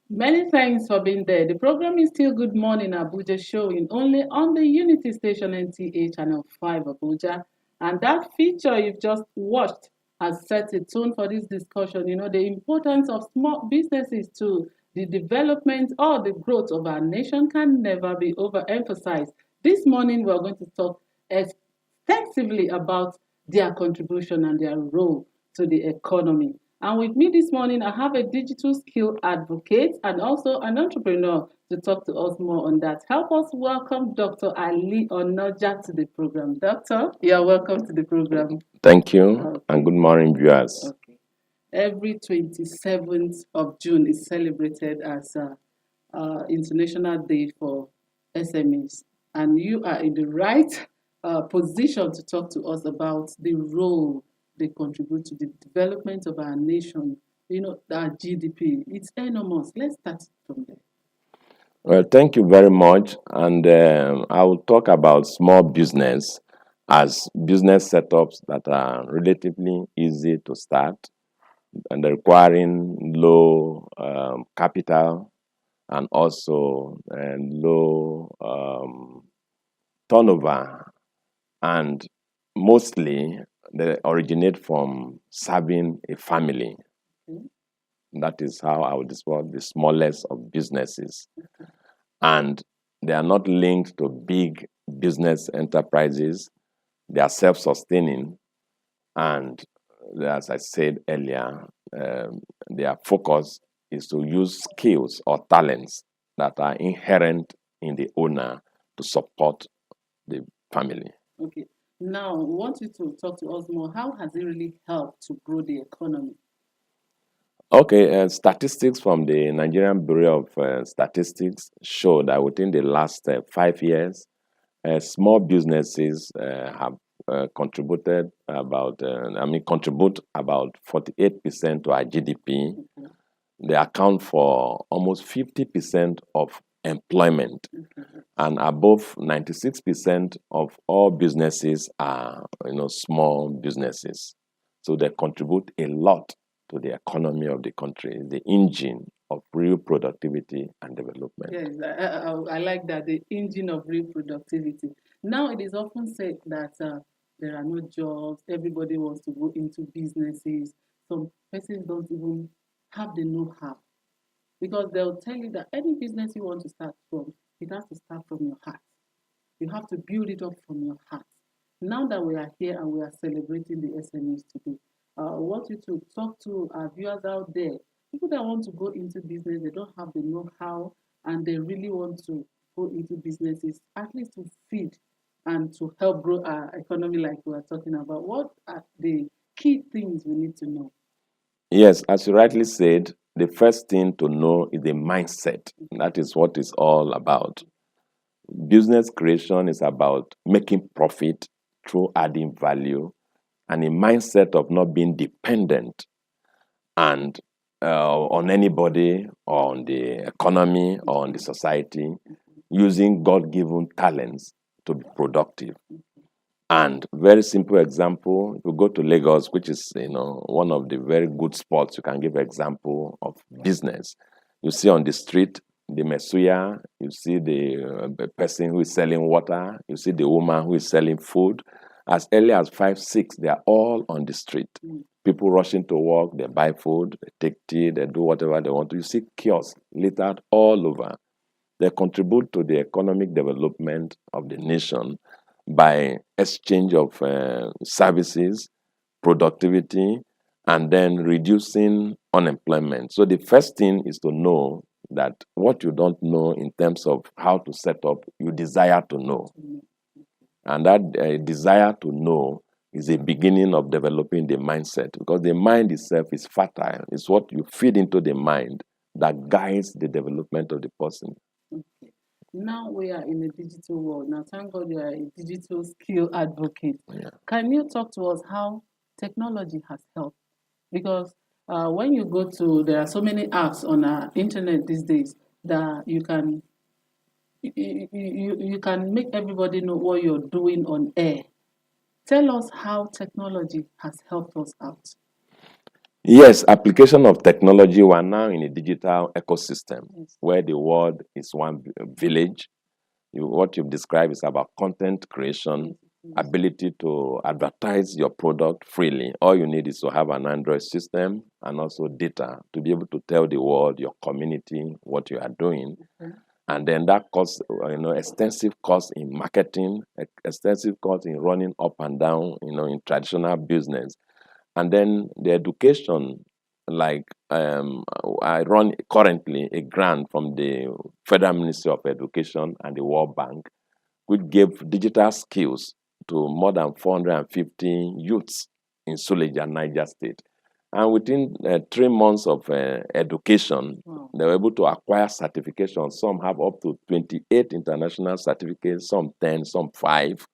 Many thanks for being there. The program is still Good Morning Abuja, showing only on the Unity Station NTA Channel 5 Abuja. And that feature you've just watched has set a tone for this discussion. The importance of small businesses to the development or the growth of our nation can never be overemphasized. This morning, we're going to talk extensively about their contribution and their role to the economy. And with me this morning, I have a digital skill advocate and also an entrepreneur to talk to us more on that. Help us welcome Dr. Ali Onoja to the program. Doctor, you're welcome to the program. Thank you, and Okay, good morning, viewers. okay. Every 27th of June is celebrated as International Day for SMEs. And you are in the right position to talk to us about the role they contribute to the development of our nation. Our GDP, it's enormous. Let's start from there. Well, thank you very much. And I will talk about small business as business setups that are relatively easy to start and requiring low capital and also low turnover. And mostly they originate from serving a family. Okay. That is how I would describe the smallest of businesses. And they are not linked to big business enterprises. They are self-sustaining, and as I said earlier, their focus is to use skills or talents that are inherent in the owner to support the family. Okay. Now, I want you to talk to us more. How has it really helped to grow the economy? Okay, statistics from the Nigerian Bureau of Statistics show that within the last 5 years, small businesses have contributed contribute about 48% to our GDP. Okay. They account for almost 50% of employment, Okay. and above 96% of all businesses are, small businesses. So they contribute a lot to the economy of the country, the engine of real productivity and development. Yes, I like that, the engine of real productivity. Now, it is often said that there are no jobs, everybody wants to go into businesses. Some persons don't even have the know how because they'll tell you that any business you want to start from, it has to start from your heart. You have to build it up from your heart. Now that we are here and we are celebrating the SMEs today, I want you to talk to our viewers out there. People that want to go into business, they don't have the know-how and they really want to go into businesses, at least to feed and to help grow our economy like we are talking about. What are the key things we need to know? Yes, as you rightly said, the first thing to know is the mindset. That is what it's all about. Business creation is about making profit through adding value and a mindset of not being dependent and on anybody or on the economy or on the society, using God-given talents to be productive. And very simple example, if you go to Lagos, which is one of the very good spots you can give example of business. You see on the street the Mesuya, you see the person who is selling water, you see the woman who is selling food. As early as 5, 6, they are all on the street. People rushing to work, they buy food, they take tea, they do whatever they want to. You see kiosks littered all over. They contribute to the economic development of the nation by exchange of services, productivity, and then reducing unemployment. So the first thing is to know that what you don't know in terms of how to set up, you desire to know. And that desire to know is a beginning of developing the mindset because the mind itself is fertile. It's what you feed into the mind that guides the development of the person. Okay. Now we are in a digital world. Now, thank God you are a digital skill advocate. Yeah. Can you talk to us how technology has helped? Because when you go to, there are so many apps on our internet these days that you can make everybody know what you're doing on air. Tell us how technology has helped us out. Yes, application of technology. We are now in a digital ecosystem Yes. where the world is one village. What you've described is about content creation, Yes. ability to advertise your product freely. All you need is to have an Android system and also data to be able to tell the world, your community, what you are doing. Okay. And then that costs, extensive cost in marketing, extensive cost in running up and down, in traditional business. And then the education, like I run currently a grant from the Federal Ministry of Education and the World Bank, which gave digital skills to more than 450 youths in Suleja, Niger State. And within 3 months of education, Wow. they were able to acquire certifications. Some have up to 28 international certificates, some 10, some 5,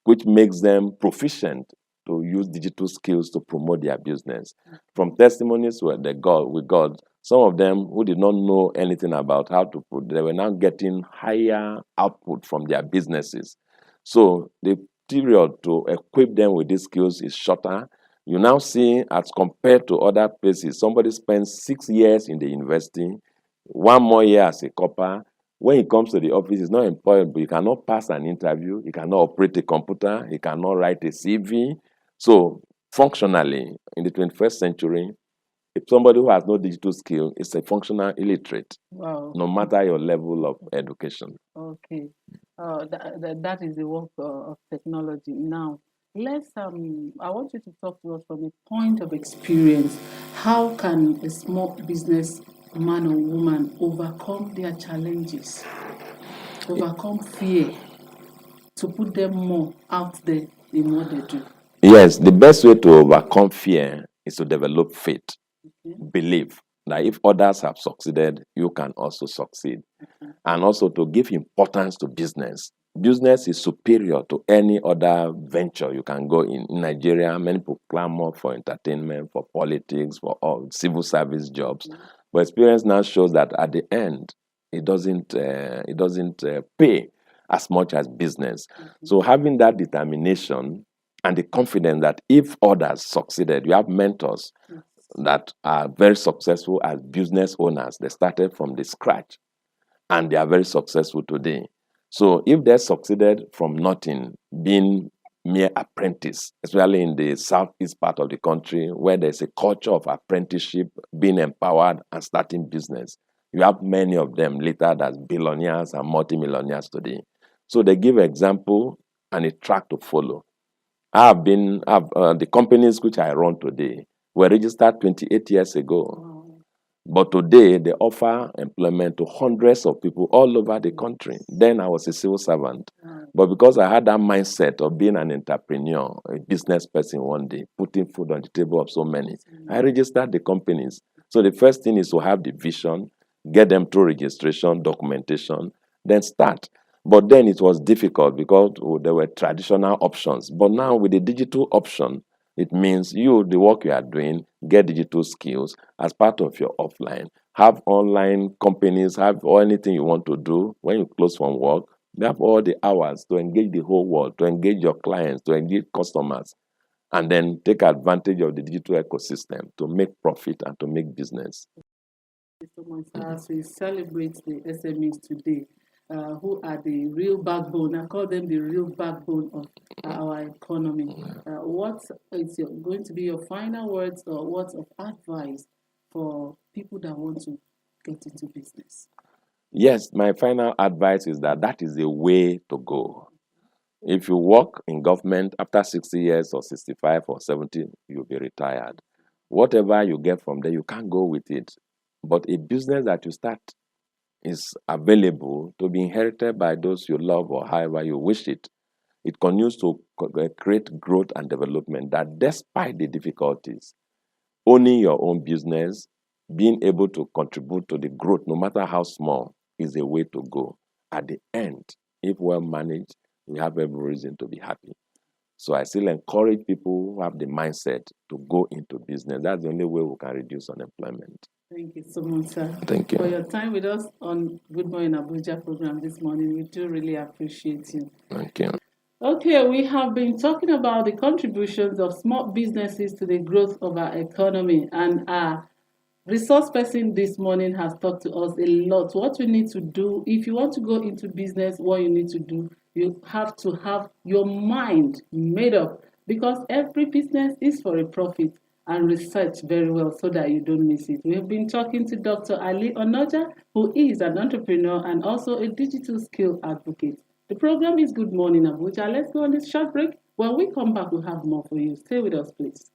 which makes them proficient to use digital skills to promote their business. From testimonies where we got, some of them who did not know anything about how to put, they were now getting higher output from their businesses. So the period to equip them with these skills is shorter. You now see, as compared to other places, somebody spends 6 years in the university, 1 more year as a copper. When he comes to the office, he's not employable. He cannot pass an interview. He cannot operate a computer. He cannot write a CV. So, functionally, in the 21st century, if somebody who has no digital skill is a functional illiterate, Wow. no matter your level of education. Okay. That is the work of technology. Now, I want you to talk to us from a point of experience. How can a small business man or woman overcome their challenges, overcome fear, to put them more out there in what they do? Yes, the best way to overcome fear is to develop faith, Okay. believe that if others have succeeded, you can also succeed. Okay. And also to give importance to business. Business is superior to any other venture you can go in. In Nigeria, many people clamor for entertainment, for politics, for all civil service jobs. But experience now shows that at the end, it doesn't pay as much as business. So having that determination and the confidence that if others succeeded, you have mentors that are very successful as business owners. They started from the scratch and they are very successful today. So if they succeeded from nothing, being mere apprentice, especially in the southeast part of the country where there's a culture of apprenticeship, being empowered and starting business, you have many of them later as billionaires and multimillionaires today. So they give example and a track to follow. The companies which I run today were registered 28 years ago. Wow. But today, they offer employment to hundreds of people all over the country. Then I was a civil servant. Wow. But because I had that mindset of being an entrepreneur, a business person one day, putting food on the table of so many, I registered the companies. So the first thing is to have the vision, get them through registration, documentation, then start. But then it was difficult because there were traditional options. But now with the digital option, it means the work you are doing, get digital skills as part of your offline. Have online companies, have all anything you want to do. When you close from work, you have all the hours to engage the whole world, to engage your clients, to engage customers, and then take advantage of the digital ecosystem to make profit and to make business. So much as we celebrate the SMEs today, who are the real backbone. I call them the real backbone of our economy. What is going to be your final words or words of advice for people that want to get into business? Yes, my final advice is that is the way to go. If you work in government after 60 years or 65 or 70, you'll be retired. Whatever you get from there, you can't go with it. But a business that you start is available to be inherited by those you love or however you wish it. It continues to create growth and development that despite the difficulties, owning your own business, being able to contribute to the growth, no matter how small, is a way to go. At the end, if well managed, we have every reason to be happy. So I still encourage people who have the mindset to go into business. That's the only way we can reduce unemployment. Thank you so much, sir, Thank for you. your time with us on Good Morning Abuja program this morning. We do really appreciate you. Thank you. Okay, we have been talking about the contributions of small businesses to the growth of our economy, and our resource person this morning has talked to us a lot. What we need to do, if you want to go into business, what you need to do, you have to have your mind made up, because every business is for a profit, and research very well so that you don't miss it. We've been talking to Dr. Ali Onoja, who is an entrepreneur and also a digital skill advocate. The program is Good Morning Abuja. Let's go on this short break. When we come back, we'll have more for you. Stay with us, please.